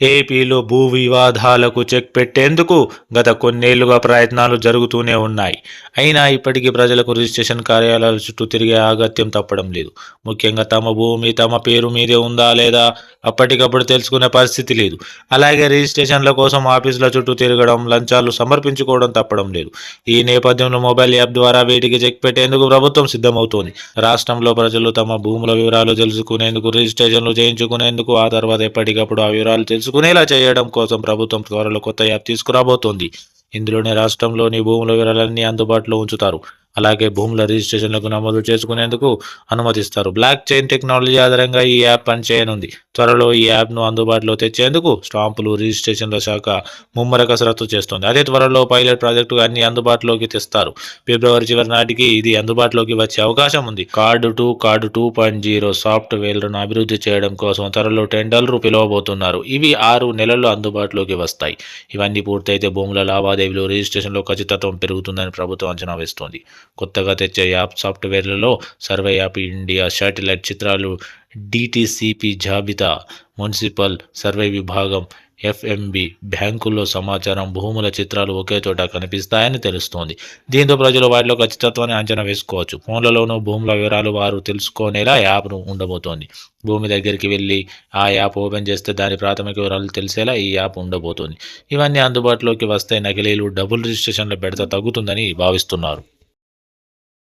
ఏపీలో భూ వివాదాలకు చెక్ పెట్టేందుకు గత కొన్నేళ్లుగా ప్రయత్నాలు జరుగుతూనే ఉన్నాయి. అయినా ఇప్పటికీ ప్రజలకు రిజిస్ట్రేషన్ కార్యాలయాల చుట్టూ తిరిగే అగత్యం తప్పడం లేదు. ముఖ్యంగా తమ భూమి తమ పేరు మీదే ఉందా లేదా అప్పటికప్పుడు తెలుసుకునే పరిస్థితి లేదు. అలాగే రిజిస్ట్రేషన్ల కోసం ఆఫీసుల చుట్టూ తిరగడం, లంచాలు సమర్పించుకోవడం తప్పడం లేదు. ఈ నేపథ్యంలో మొబైల్ యాప్ ద్వారా వీటికి చెక్ పెట్టేందుకు ప్రభుత్వం సిద్ధమవుతోంది. రాష్ట్రంలో ప్రజలు తమ భూముల వివరాలు తెలుసుకునేందుకు, రిజిస్ట్రేషన్లు చేయించుకునేందుకు, ఆ తర్వాత ఎప్పటికప్పుడు ఆ వివరాలు తెలుసుకునేలా చేయడం కోసం ప్రభుత్వం త్వరలో కొత్త యాప్ తీసుకురాబోతోంది. ఇందులోనే రాష్ట్రంలోని భూముల వివరాలన్నీ అందుబాటులో ఉంచుతారు. అలాగే భూముల రిజిస్ట్రేషన్లకు నమోదు చేసుకునేందుకు అనుమతిస్తారు. బ్లాక్ చైన్ టెక్నాలజీ ఆధారంగా ఈ యాప్ పనిచేయనుంది. త్వరలో ఈ యాప్ను అందుబాటులో తెచ్చేందుకు స్టాంపులు రిజిస్ట్రేషన్ల శాఖ ముమ్మర కసరత్తు చేస్తోంది. అదే త్వరలో పైలట్ ప్రాజెక్టు అన్ని అందుబాటులోకి తెస్తారు. ఫిబ్రవరి చివరి నాటికి ఇది అందుబాటులోకి వచ్చే అవకాశం ఉంది. కార్డు 2.0 సాఫ్ట్వేర్లను అభివృద్ధి చేయడం కోసం త్వరలో టెండర్లు పిలువబోతున్నారు. ఇవి 6 నెలల్లో అందుబాటులోకి వస్తాయి. ఇవన్నీ పూర్తయితే భూముల లావాదేవీలు, రిజిస్ట్రేషన్లో ఖచ్చితత్వం పెరుగుతుందని ప్రభుత్వం అంచనా వేస్తోంది. కొత్తగా తెచ్చే యాప్ సాఫ్ట్వేర్లలో సర్వే యాప్, ఇండియా శాటిలైట్ చిత్రాలు, డిటిసిపి జాబితా, మున్సిపల్ సర్వే విభాగం, ఎఫ్ఎంబి, బ్యాంకుల్లో సమాచారం, భూముల చిత్రాలు ఒకే చోట కనిపిస్తాయని తెలుస్తోంది. దీంతో ప్రజలు వాటిలో ఖచ్చితత్వాన్ని అంచనా వేసుకోవచ్చు. ఫోన్లలోనూ భూముల వివరాలు వారు తెలుసుకునేలా యాప్ ఉండబోతోంది. భూమి దగ్గరికి వెళ్ళి ఆ యాప్ ఓపెన్ చేస్తే దాని ప్రాథమిక వివరాలు తెలిసేలా ఈ యాప్ ఉండబోతోంది. ఇవన్నీ అందుబాటులోకి వస్తే నకిలీలు, డబుల్ రిజిస్ట్రేషన్ల బెడద తగ్గుతుందని భావిస్తున్నారు.